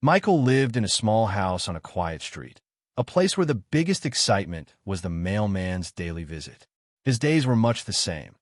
Michael lived in a small house on a quiet street, a place where the biggest excitement was the mailman's daily visit. His days were much the same.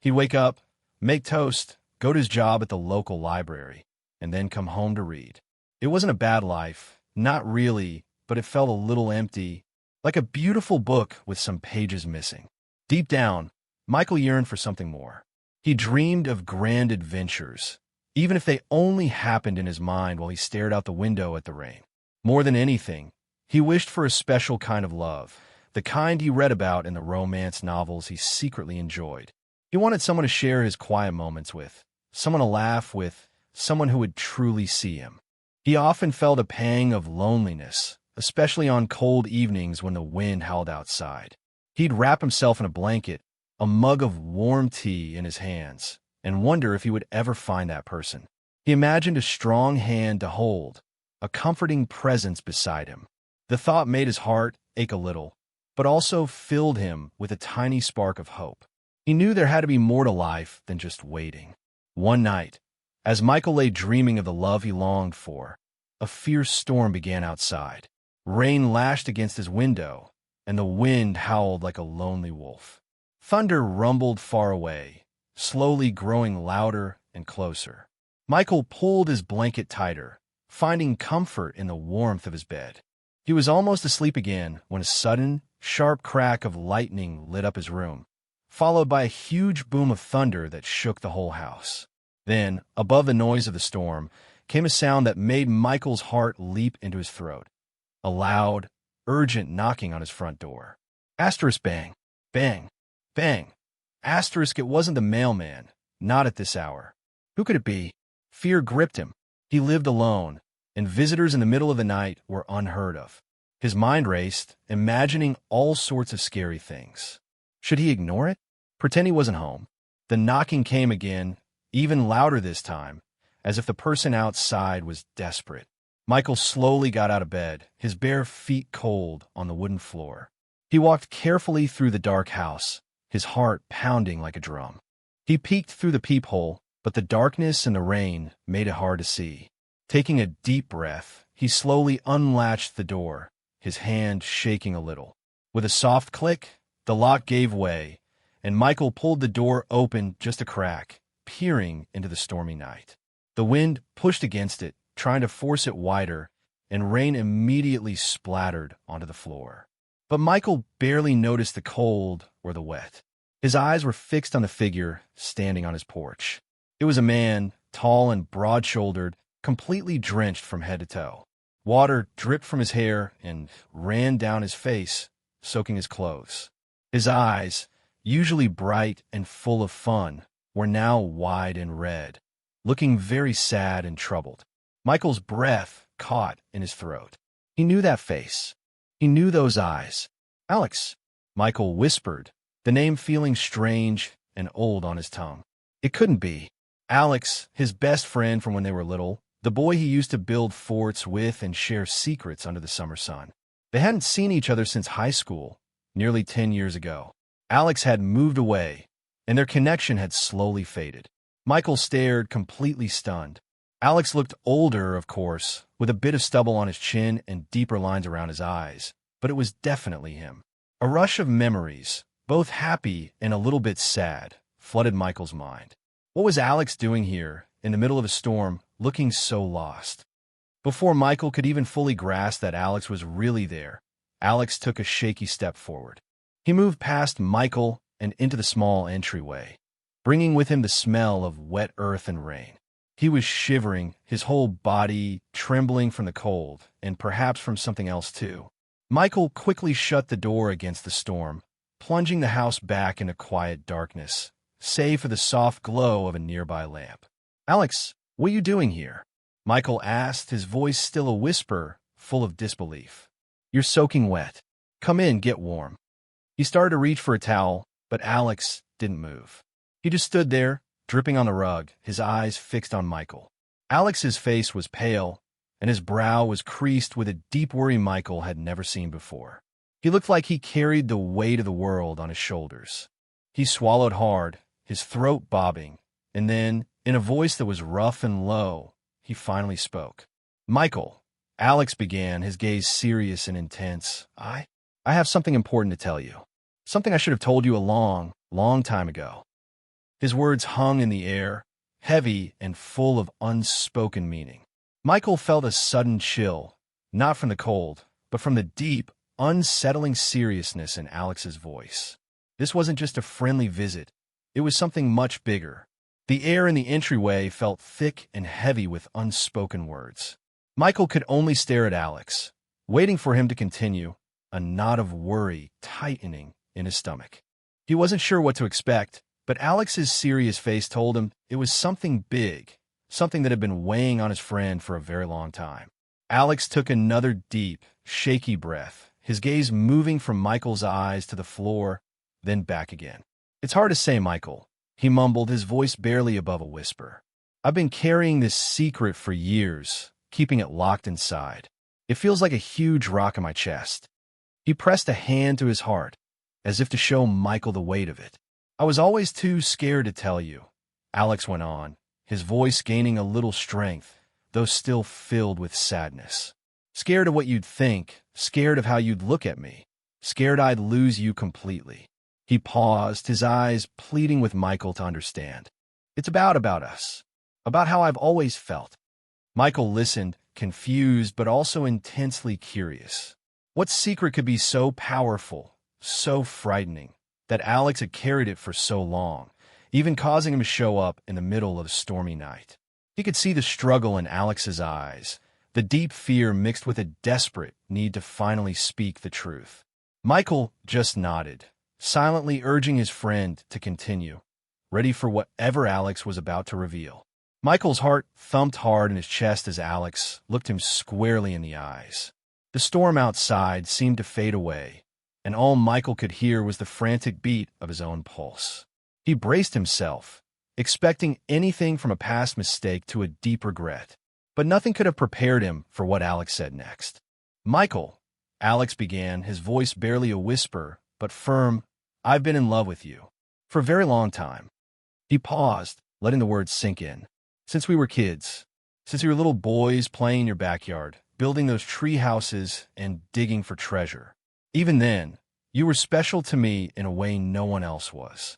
He'd wake up, make toast, go to his job at the local library, and then come home to read. It wasn't a bad life, not really, but it felt a little empty, like a beautiful book with some pages missing. Deep down, Michael yearned for something more. He dreamed of grand adventures, even if they only happened in his mind while he stared out the window at the rain. More than anything, he wished for a special kind of love, the kind he read about in the romance novels he secretly enjoyed. He wanted someone to share his quiet moments with, someone to laugh with, someone who would truly see him. He often felt a pang of loneliness, especially on cold evenings when the wind howled outside. He'd wrap himself in a blanket, a mug of warm tea in his hands, and wonder if he would ever find that person. He imagined a strong hand to hold, a comforting presence beside him. The thought made his heart ache a little, but also filled him with a tiny spark of hope. He knew there had to be more to life than just waiting. One night, as Michael lay dreaming of the love he longed for, a fierce storm began outside. Rain lashed against his window, and the wind howled like a lonely wolf. Thunder rumbled far away, slowly growing louder and closer. Michael pulled his blanket tighter, finding comfort in the warmth of his bed. He was almost asleep again when a sudden, sharp crack of lightning lit up his room, followed by a huge boom of thunder that shook the whole house. Then, above the noise of the storm, came a sound that made Michael's heart leap into his throat. A loud, urgent knocking on his front door. Asterisk bang, bang, bang. Asterisk it wasn't the mailman, not at this hour. Who could it be? Fear gripped him. He lived alone, and visitors in the middle of the night were unheard of. His mind raced, imagining all sorts of scary things. Should he ignore it? Pretend he wasn't home? The knocking came again, even louder this time, as if the person outside was desperate. Michael slowly got out of bed, his bare feet cold on the wooden floor. He walked carefully through the dark house, his heart pounding like a drum. He peeked through the peephole, but the darkness and the rain made it hard to see. Taking a deep breath, he slowly unlatched the door, his hand shaking a little. With a soft click, the lock gave way, and Michael pulled the door open just a crack, peering into the stormy night. The wind pushed against it, trying to force it wider, and rain immediately splattered onto the floor. But Michael barely noticed the cold or the wet. His eyes were fixed on the figure standing on his porch. It was a man, tall and broad-shouldered, completely drenched from head to toe. Water dripped from his hair and ran down his face, soaking his clothes. His eyes, usually bright and full of fun, were now wide and red, looking very sad and troubled. Michael's breath caught in his throat. He knew that face. He knew those eyes. "Alex," Michael whispered, the name feeling strange and old on his tongue. It couldn't be. Alex, his best friend from when they were little, the boy he used to build forts with and share secrets under the summer sun. They hadn't seen each other since high school, nearly 10 years ago. Alex had moved away, and their connection had slowly faded. Michael stared, completely stunned. Alex looked older, of course, with a bit of stubble on his chin and deeper lines around his eyes, but it was definitely him. A rush of memories, both happy and a little bit sad, flooded Michael's mind. What was Alex doing here, in the middle of a storm, looking so lost? Before Michael could even fully grasp that Alex was really there, Alex took a shaky step forward. He moved past Michael and into the small entryway, bringing with him the smell of wet earth and rain. He was shivering, his whole body trembling from the cold, and perhaps from something else too. Michael quickly shut the door against the storm, plunging the house back into quiet darkness, save for the soft glow of a nearby lamp. "Alex, what are you doing here?" Michael asked, his voice still a whisper, full of disbelief. "You're soaking wet. Come in, get warm." He started to reach for a towel, but Alex didn't move. He just stood there, dripping on the rug, his eyes fixed on Michael. Alex's face was pale, and his brow was creased with a deep worry Michael had never seen before. He looked like he carried the weight of the world on his shoulders. He swallowed hard, his throat bobbing, and then, in a voice that was rough and low, he finally spoke. Michael, Alex began, his gaze serious and intense. I have something important to tell you. Something I should have told you a long, long time ago. His words hung in the air, heavy and full of unspoken meaning. Michael felt a sudden chill, not from the cold, but from the deep, unsettling seriousness in Alex's voice. This wasn't just a friendly visit. It was something much bigger. The air in the entryway felt thick and heavy with unspoken words. Michael could only stare at Alex, waiting for him to continue, a knot of worry tightening in his stomach. He wasn't sure what to expect, but Alex's serious face told him it was something big, something that had been weighing on his friend for a very long time. Alex took another deep, shaky breath, his gaze moving from Michael's eyes to the floor, then back again. "It's hard to say, Michael," he mumbled, his voice barely above a whisper. "I've been carrying this secret for years, keeping it locked inside. It feels like a huge rock in my chest." He pressed a hand to his heart, as if to show Michael the weight of it. "I was always too scared to tell you," Alex went on, his voice gaining a little strength, though still filled with sadness. "Scared of what you'd think, scared of how you'd look at me, scared I'd lose you completely." He paused, his eyes pleading with Michael to understand. "It's about us, about how I've always felt." Michael listened, confused but also intensely curious. What secret could be so powerful, so frightening, that Alex had carried it for so long, even causing him to show up in the middle of a stormy night? He could see the struggle in Alex's eyes, the deep fear mixed with a desperate need to finally speak the truth. Michael just nodded, silently urging his friend to continue, ready for whatever Alex was about to reveal. Michael's heart thumped hard in his chest as Alex looked him squarely in the eyes. The storm outside seemed to fade away, and all Michael could hear was the frantic beat of his own pulse. He braced himself, expecting anything from a past mistake to a deep regret, but nothing could have prepared him for what Alex said next. "Michael," Alex began, his voice barely a whisper, but firm, "I've been in love with you. For a very long time." He paused, letting the words sink in. "Since we were kids. Since we were little boys playing in your backyard, building those tree houses and digging for treasure. Even then, you were special to me in a way no one else was."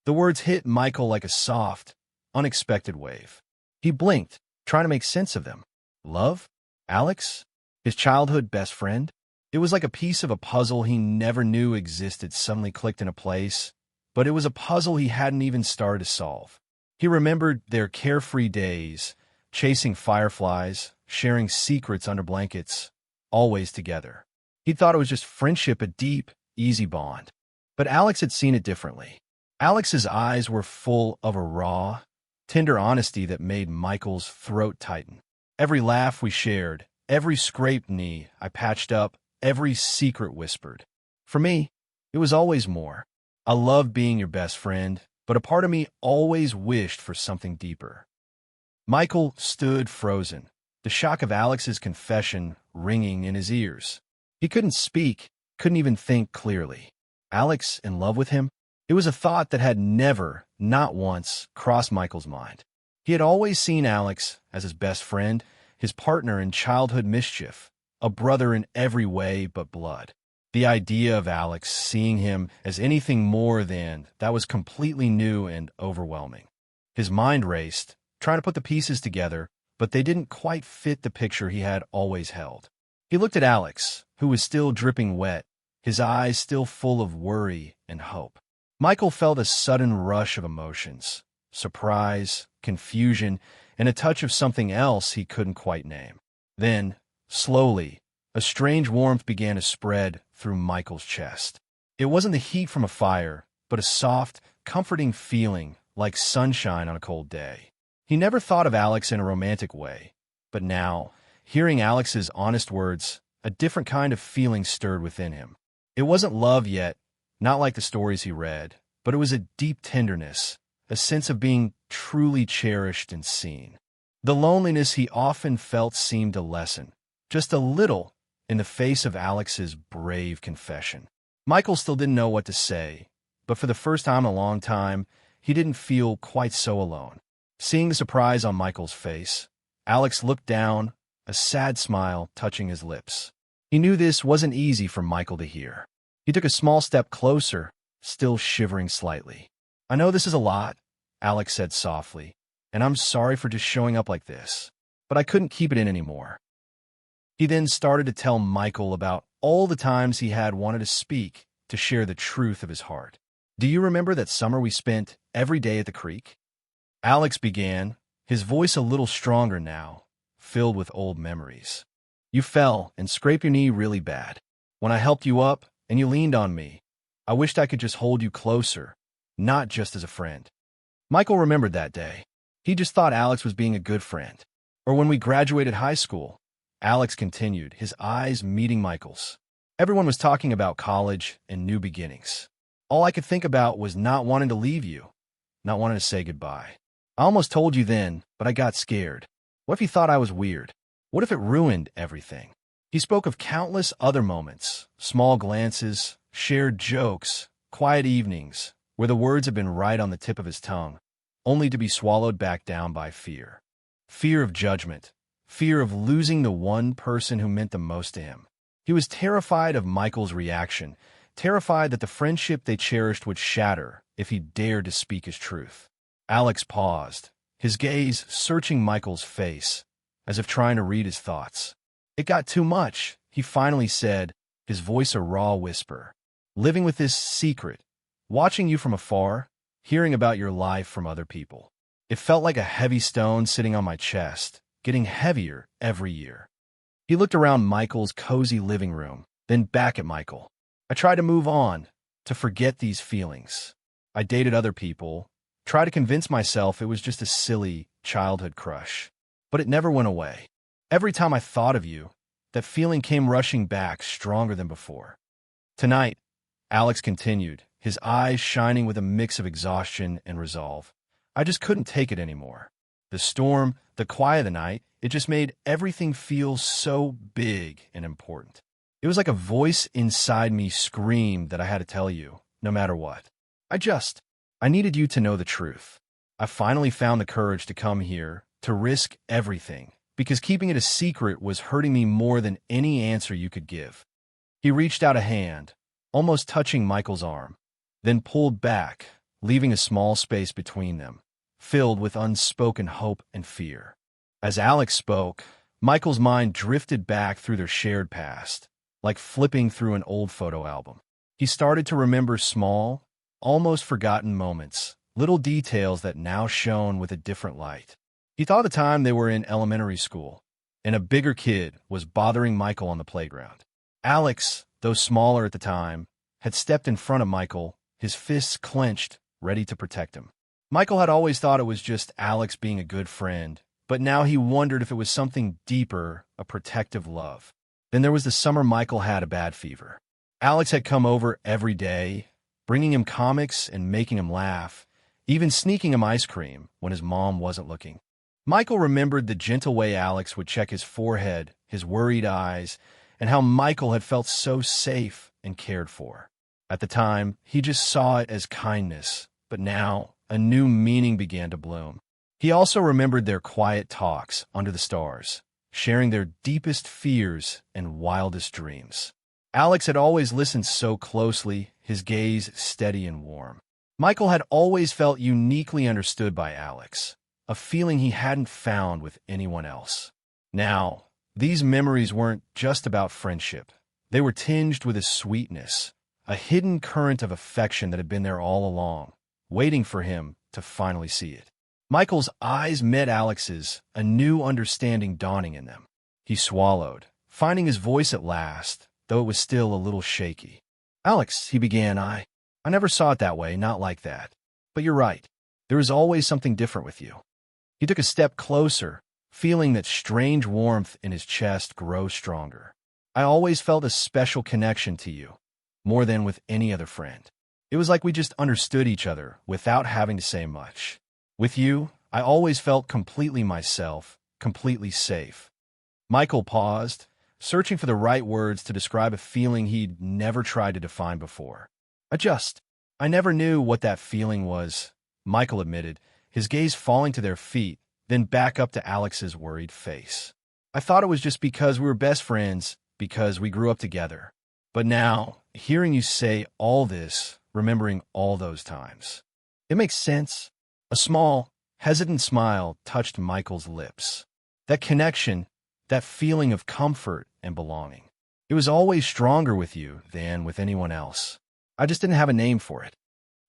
The words hit Michael like a soft, unexpected wave. He blinked, trying to make sense of them. Love? Alex? His childhood best friend? It was like a piece of a puzzle he never knew existed suddenly clicked into place, but it was a puzzle he hadn't even started to solve. He remembered their carefree days, chasing fireflies, sharing secrets under blankets, always together. He thought it was just friendship, a deep, easy bond. But Alex had seen it differently. Alex's eyes were full of a raw, tender honesty that made Michael's throat tighten. Every laugh we shared, every scraped knee I patched up, every secret whispered. For me, it was always more. I loved being your best friend, but a part of me always wished for something deeper. Michael stood frozen, the shock of Alex's confession ringing in his ears. He couldn't speak, couldn't even think clearly. Alex in love with him? It was a thought that had never, not once, crossed Michael's mind. He had always seen Alex as his best friend, his partner in childhood mischief, a brother in every way but blood. The idea of Alex seeing him as anything more than that was completely new and overwhelming. His mind raced, trying to put the pieces together, but they didn't quite fit the picture he had always held. He looked at Alex, who was still dripping wet, his eyes still full of worry and hope. Michael felt a sudden rush of emotions, surprise, confusion, and a touch of something else he couldn't quite name. Then, slowly, a strange warmth began to spread through Michael's chest. It wasn't the heat from a fire, but a soft, comforting feeling like sunshine on a cold day. He never thought of Alex in a romantic way, but now, hearing Alex's honest words, a different kind of feeling stirred within him. It wasn't love yet, not like the stories he read, but it was a deep tenderness, a sense of being truly cherished and seen. The loneliness he often felt seemed to lessen, just a little, in the face of Alex's brave confession. Michael still didn't know what to say, but for the first time in a long time, he didn't feel quite so alone. Seeing the surprise on Michael's face, Alex looked down, a sad smile touching his lips. He knew this wasn't easy for Michael to hear. He took a small step closer, still shivering slightly. "I know this is a lot," Alex said softly, "and I'm sorry for just showing up like this, but I couldn't keep it in anymore." He then started to tell Michael about all the times he had wanted to speak, to share the truth of his heart. "Do you remember that summer we spent every day at the creek?" Alex began, his voice a little stronger now, filled with old memories. "You fell and scraped your knee really bad. When I helped you up and you leaned on me, I wished I could just hold you closer, not just as a friend." Michael remembered that day. He just thought Alex was being a good friend. Or when we graduated high school, Alex continued, his eyes meeting Michael's. "Everyone was talking about college and new beginnings. All I could think about was not wanting to leave you, not wanting to say goodbye. I almost told you then, but I got scared. What if you thought I was weird? What if it ruined everything?" He spoke of countless other moments, small glances, shared jokes, quiet evenings, where the words had been right on the tip of his tongue, only to be swallowed back down by fear. Fear of judgment, fear of losing the one person who meant the most to him. He was terrified of Michael's reaction, terrified that the friendship they cherished would shatter if he dared to speak his truth. Alex paused, his gaze searching Michael's face, as if trying to read his thoughts. "It got too much," he finally said, his voice a raw whisper. "Living with this secret, watching you from afar, hearing about your life from other people. It felt like a heavy stone sitting on my chest, getting heavier every year." He looked around Michael's cozy living room, then back at Michael. "I tried to move on, to forget these feelings. I dated other people, tried to convince myself it was just a silly childhood crush. But it never went away. Every time I thought of you, that feeling came rushing back stronger than before." Tonight, Alex continued, his eyes shining with a mix of exhaustion and resolve. "I just couldn't take it anymore. The storm, the quiet of the night, it just made everything feel so big and important. It was like a voice inside me screamed that I had to tell you, no matter what. I needed you to know the truth. I finally found the courage to come here, to risk everything, because keeping it a secret was hurting me more than any answer you could give." He reached out a hand, almost touching Michael's arm, then pulled back, leaving a small space between them, filled with unspoken hope and fear. As Alex spoke, Michael's mind drifted back through their shared past, like flipping through an old photo album. He started to remember small, almost forgotten moments, little details that now shone with a different light. He thought of the time they were in elementary school, and a bigger kid was bothering Michael on the playground. Alex, though smaller at the time, had stepped in front of Michael, his fists clenched, ready to protect him. Michael had always thought it was just Alex being a good friend, but now he wondered if it was something deeper, a protective love. Then there was the summer Michael had a bad fever. Alex had come over every day, bringing him comics and making him laugh, even sneaking him ice cream when his mom wasn't looking. Michael remembered the gentle way Alex would check his forehead, his worried eyes, and how Michael had felt so safe and cared for. At the time, he just saw it as kindness, but now a new meaning began to bloom. He also remembered their quiet talks under the stars, sharing their deepest fears and wildest dreams. Alex had always listened so closely, his gaze steady and warm. Michael had always felt uniquely understood by Alex, a feeling he hadn't found with anyone else. Now, these memories weren't just about friendship. They were tinged with a sweetness, a hidden current of affection that had been there all along, waiting for him to finally see it. Michael's eyes met Alex's, a new understanding dawning in them. He swallowed, finding his voice at last, though it was still a little shaky. "Alex," he began, I never saw it that way, not like that. But you're right. There is always something different with you." He took a step closer, feeling that strange warmth in his chest grow stronger. "I always felt a special connection to you, more than with any other friend. It was like we just understood each other without having to say much. With you, I always felt completely myself, completely safe." Michael paused, searching for the right words to describe a feeling he'd never tried to define before. I never knew what that feeling was," Michael admitted, his gaze falling to their feet, then back up to Alex's worried face. I thought it was just because we were best friends, because we grew up together. But now, hearing you say all this, remembering all those times, it makes sense. A small, hesitant smile touched Michael's lips. That connection, that feeling of comfort and belonging. It was always stronger with you than with anyone else. I just didn't have a name for it.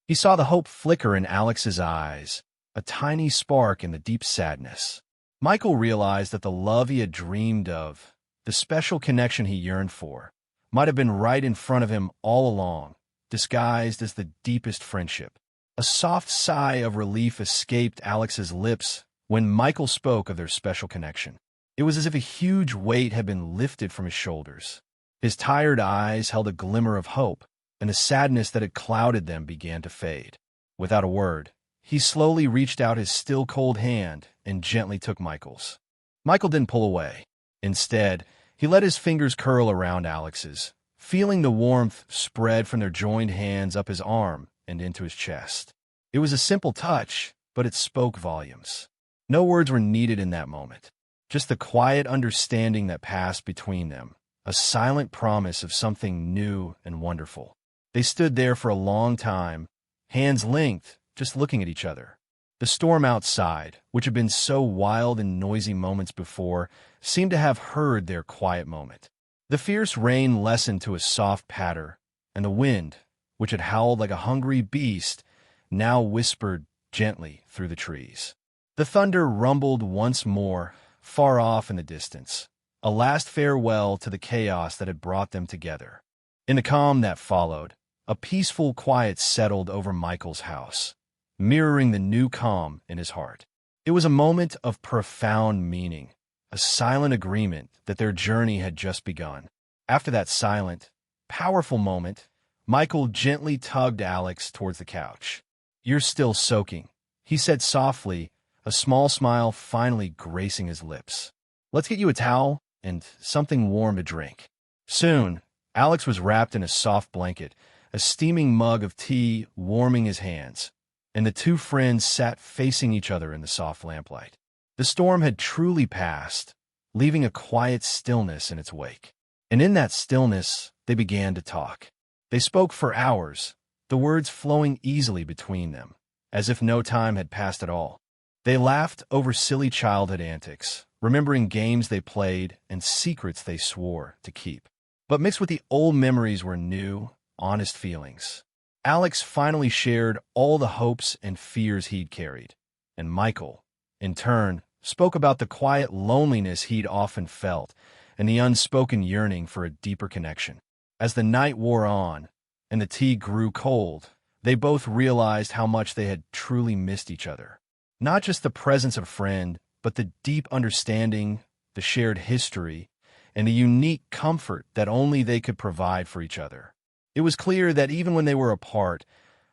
He saw the hope flicker in Alex's eyes, a tiny spark in the deep sadness. Michael realized that the love he had dreamed of, the special connection he yearned for, might have been right in front of him all along, disguised as the deepest friendship. A soft sigh of relief escaped Alex's lips when Michael spoke of their special connection. It was as if a huge weight had been lifted from his shoulders. His tired eyes held a glimmer of hope, and the sadness that had clouded them began to fade. Without a word, he slowly reached out his still cold hand and gently took Michael's. Michael didn't pull away. Instead, he let his fingers curl around Alex's, feeling the warmth spread from their joined hands up his arm and into his chest. It was a simple touch, but it spoke volumes. No words were needed in that moment. Just the quiet understanding that passed between them, a silent promise of something new and wonderful. They stood there for a long time, hands linked, just looking at each other. The storm outside, which had been so wild and noisy moments before, seemed to have heard their quiet moment. The fierce rain lessened to a soft patter, and the wind, which had howled like a hungry beast, now whispered gently through the trees. The thunder rumbled once more, far off in the distance, a last farewell to the chaos that had brought them together. In the calm that followed, a peaceful quiet settled over Michael's house, mirroring the new calm in his heart. It was a moment of profound meaning, a silent agreement that their journey had just begun. After that silent, powerful moment, Michael gently tugged Alex towards the couch. "You're still soaking," he said softly, a small smile finally gracing his lips. "Let's get you a towel and something warm to drink." Soon, Alex was wrapped in a soft blanket, a steaming mug of tea warming his hands, and the two friends sat facing each other in the soft lamplight. The storm had truly passed, leaving a quiet stillness in its wake. And in that stillness, they began to talk. They spoke for hours, the words flowing easily between them, as if no time had passed at all. They laughed over silly childhood antics, remembering games they played and secrets they swore to keep. But mixed with the old memories were new, honest feelings. Alex finally shared all the hopes and fears he'd carried, and Michael, in turn, spoke about the quiet loneliness he'd often felt and the unspoken yearning for a deeper connection. As the night wore on and the tea grew cold, they both realized how much they had truly missed each other. Not just the presence of a friend, but the deep understanding, the shared history, and the unique comfort that only they could provide for each other. It was clear that even when they were apart,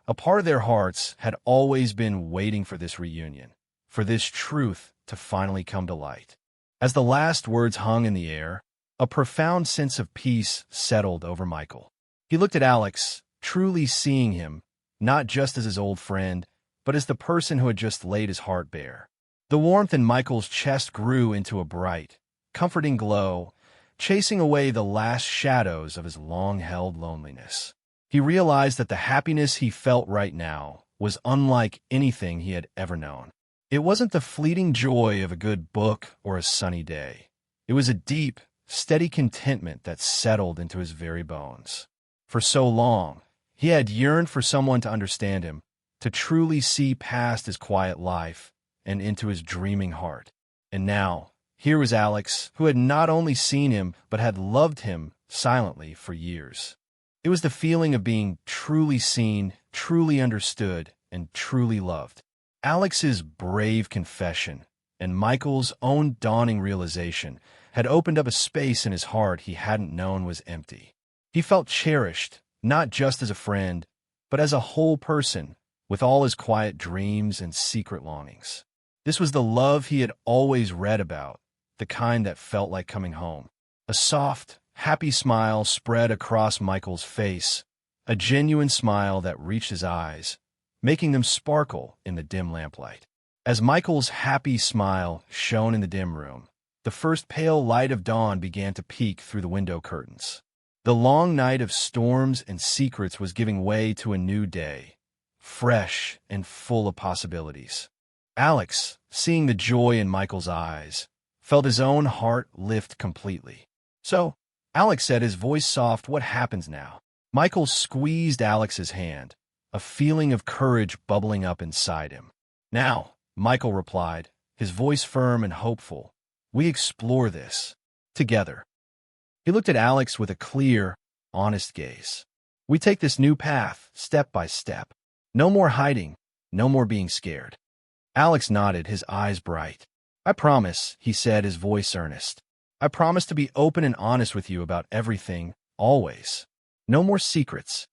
a part of their hearts had always been waiting for this reunion, for this truth to finally come to light. As the last words hung in the air, a profound sense of peace settled over Michael. He looked at Alex, truly seeing him, not just as his old friend, but as the person who had just laid his heart bare. The warmth in Michael's chest grew into a bright, comforting glow, chasing away the last shadows of his long-held loneliness. He realized that the happiness he felt right now was unlike anything he had ever known. It wasn't the fleeting joy of a good book or a sunny day. It was a deep, steady contentment that settled into his very bones. For so long, he had yearned for someone to understand him, to truly see past his quiet life and into his dreaming heart. And now, here was Alex, who had not only seen him, but had loved him silently for years. It was the feeling of being truly seen, truly understood, and truly loved. Alex's brave confession and Michael's own dawning realization had opened up a space in his heart he hadn't known was empty. He felt cherished, not just as a friend, but as a whole person, with all his quiet dreams and secret longings. This was the love he had always read about, the kind that felt like coming home. A soft, happy smile spread across Michael's face, a genuine smile that reached his eyes, making them sparkle in the dim lamplight. As Michael's happy smile shone in the dim room, The first pale light of dawn began to peek through the window curtains. The long night of storms and secrets was giving way to a new day, fresh and full of possibilities. Alex, seeing the joy in Michael's eyes, felt his own heart lift completely. "So," Alex said, his voice soft, "what happens now?" Michael squeezed Alex's hand, a feeling of courage bubbling up inside him. "Now," Michael replied, his voice firm and hopeful, "we explore this together." He looked at Alex with a clear, honest gaze. "We take this new path, step by step. No more hiding, no more being scared." Alex nodded, his eyes bright. "I promise," he said, his voice earnest. "I promise to be open and honest with you about everything, always. No more secrets."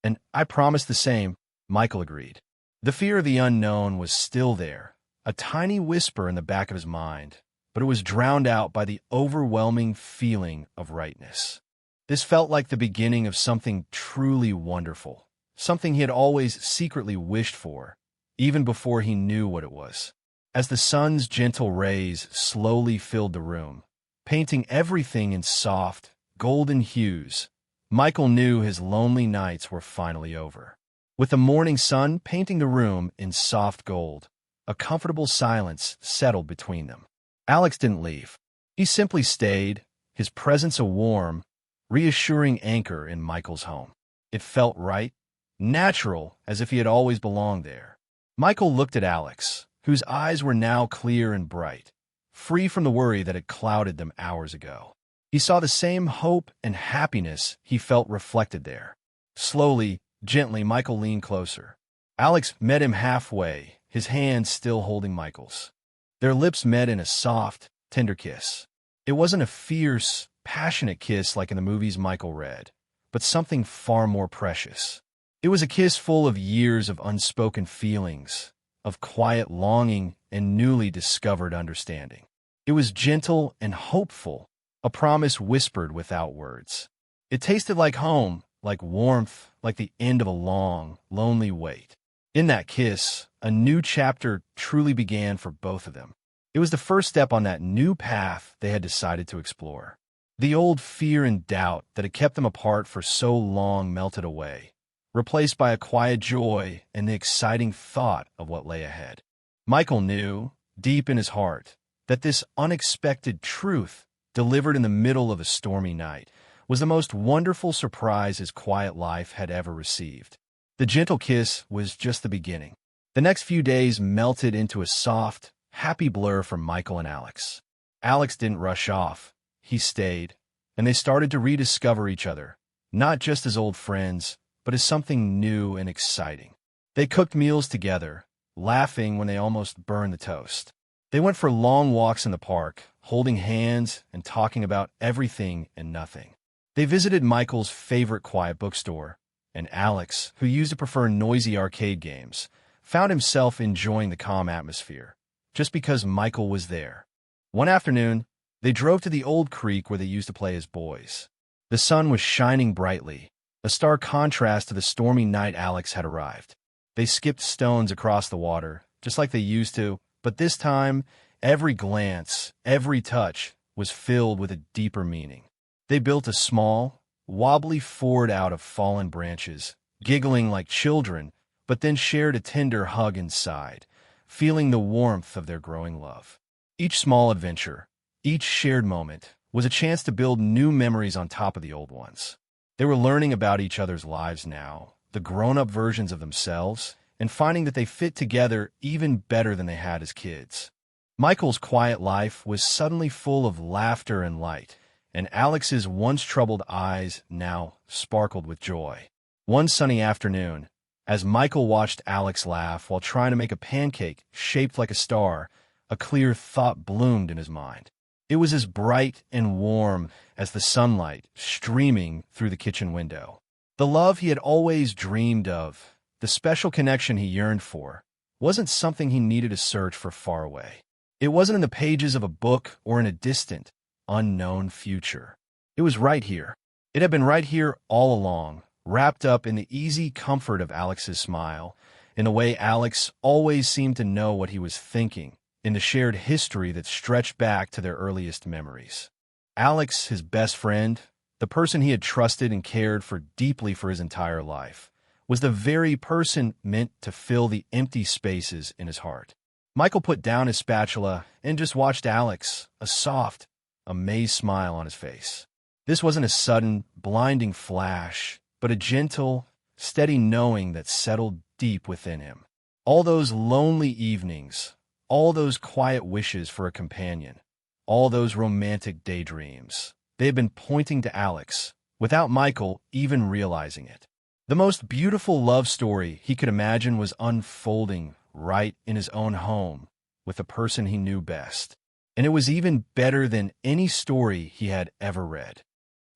"And I promise the same," Michael agreed. The fear of the unknown was still there, a tiny whisper in the back of his mind, but it was drowned out by the overwhelming feeling of rightness. This felt like the beginning of something truly wonderful, something he had always secretly wished for, even before he knew what it was. As the sun's gentle rays slowly filled the room, painting everything in soft, golden hues, Michael knew his lonely nights were finally over. With the morning sun painting the room in soft gold, a comfortable silence settled between them. Alex didn't leave. He simply stayed, his presence a warm, reassuring anchor in Michael's home. It felt right, natural, as if he had always belonged there. Michael looked at Alex, whose eyes were now clear and bright, free from the worry that had clouded them hours ago. He saw the same hope and happiness he felt reflected there. Slowly, gently, Michael leaned closer. Alex met him halfway, his hand still holding Michael's. Their lips met in a soft, tender kiss. It wasn't a fierce, passionate kiss like in the movies Michael read, but something far more precious. It was a kiss full of years of unspoken feelings, of quiet longing and newly discovered understanding. It was gentle and hopeful, a promise whispered without words. It tasted like home, like warmth, like the end of a long, lonely wait. In that kiss, a new chapter truly began for both of them. It was the first step on that new path they had decided to explore. The old fear and doubt that had kept them apart for so long melted away, replaced by a quiet joy and the exciting thought of what lay ahead. Michael knew, deep in his heart, that this unexpected truth, delivered in the middle of a stormy night, was the most wonderful surprise his quiet life had ever received. The gentle kiss was just the beginning. The next few days melted into a soft, happy blur for Michael and Alex. Alex didn't rush off. He stayed, and they started to rediscover each other, not just as old friends, but as something new and exciting. They cooked meals together, laughing when they almost burned the toast. They went for long walks in the park, holding hands and talking about everything and nothing. They visited Michael's favorite quiet bookstore, and Alex, who used to prefer noisy arcade games, found himself enjoying the calm atmosphere, just because Michael was there. One afternoon, they drove to the old creek where they used to play as boys. The sun was shining brightly, a stark contrast to the stormy night Alex had arrived. They skipped stones across the water, just like they used to, but this time, every glance, every touch was filled with a deeper meaning. They built a small, wobbly fort out of fallen branches, giggling like children, but then shared a tender hug inside, feeling the warmth of their growing love. Each small adventure, each shared moment, was a chance to build new memories on top of the old ones. They were learning about each other's lives now, the grown-up versions of themselves, and finding that they fit together even better than they had as kids. Michael's quiet life was suddenly full of laughter and light, and Alex's once troubled eyes now sparkled with joy. One sunny afternoon, as Michael watched Alex laugh while trying to make a pancake shaped like a star, a clear thought bloomed in his mind. It was as bright and warm as the sunlight streaming through the kitchen window. The love he had always dreamed of, the special connection he yearned for, wasn't something he needed to search for far away. It wasn't in the pages of a book or in a distant, unknown future. It was right here. It had been right here all along, wrapped up in the easy comfort of Alex's smile, in the way Alex always seemed to know what he was thinking, in the shared history that stretched back to their earliest memories. Alex, his best friend, the person he had trusted and cared for deeply for his entire life, was the very person meant to fill the empty spaces in his heart. Michael put down his spatula and just watched Alex, a soft, amazed smile on his face. This wasn't a sudden, blinding flash, but a gentle, steady knowing that settled deep within him. All those lonely evenings, all those quiet wishes for a companion, all those romantic daydreams, they had been pointing to Alex, without Michael even realizing it. The most beautiful love story he could imagine was unfolding right in his own home with the person he knew best. And it was even better than any story he had ever read.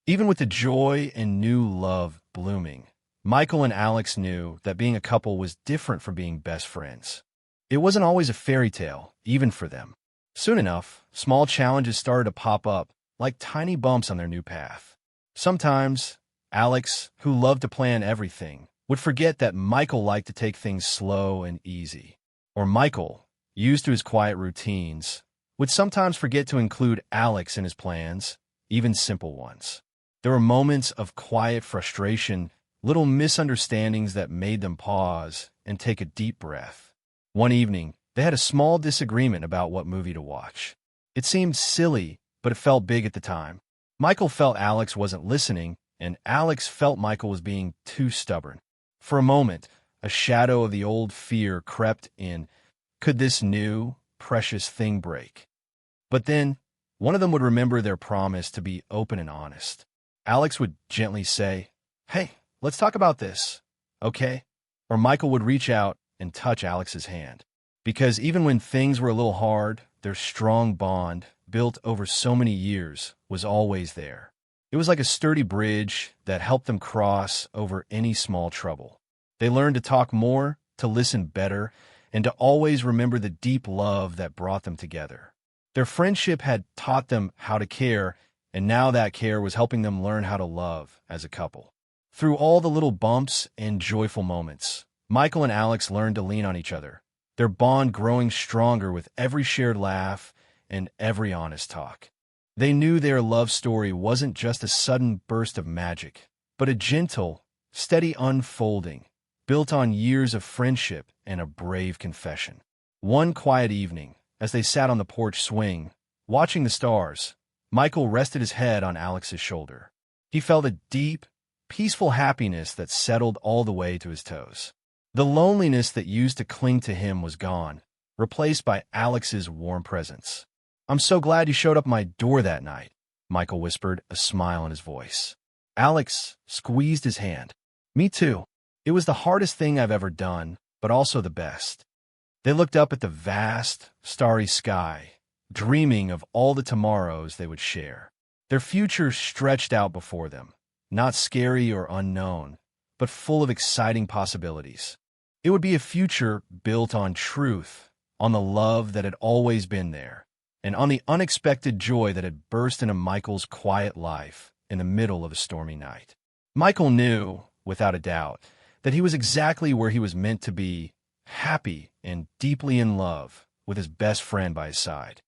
Even with the joy and new love blooming, Michael and Alex knew that being a couple was different from being best friends. It wasn't always a fairy tale, even for them. Soon enough, small challenges started to pop up like tiny bumps on their new path. Sometimes, Alex, who loved to plan everything, would forget that Michael liked to take things slow and easy. Or Michael, used to his quiet routines, would sometimes forget to include Alex in his plans, even simple ones. There were moments of quiet frustration, little misunderstandings that made them pause and take a deep breath. One evening, they had a small disagreement about what movie to watch. It seemed silly, but it felt big at the time. Michael felt Alex wasn't listening, and Alex felt Michael was being too stubborn. For a moment, a shadow of the old fear crept in. Could this new, precious thing break? But then, one of them would remember their promise to be open and honest. Alex would gently say, "Hey, let's talk about this, okay?" Or Michael would reach out and touch Alex's hand. Because even when things were a little hard, their strong bond, built over so many years, was always there. It was like a sturdy bridge that helped them cross over any small trouble. They learned to talk more, to listen better, and to always remember the deep love that brought them together. Their friendship had taught them how to care, and now that care was helping them learn how to love as a couple. Through all the little bumps and joyful moments, Michael and Alex learned to lean on each other, their bond growing stronger with every shared laugh and every honest talk. They knew their love story wasn't just a sudden burst of magic, but a gentle, steady unfolding, built on years of friendship and a brave confession. One quiet evening, as they sat on the porch swing, watching the stars, Michael rested his head on Alex's shoulder. He felt a deep, peaceful happiness that settled all the way to his toes. The loneliness that used to cling to him was gone, replaced by Alex's warm presence. "I'm so glad you showed up at my door that night," Michael whispered, a smile in his voice. Alex squeezed his hand. "Me too. It was the hardest thing I've ever done, but also the best." They looked up at the vast, starry sky, dreaming of all the tomorrows they would share. Their future stretched out before them, not scary or unknown, but full of exciting possibilities. It would be a future built on truth, on the love that had always been there, and on the unexpected joy that had burst into Michael's quiet life in the middle of a stormy night. Michael knew, without a doubt, that he was exactly where he was meant to be, happy and deeply in love with his best friend by his side.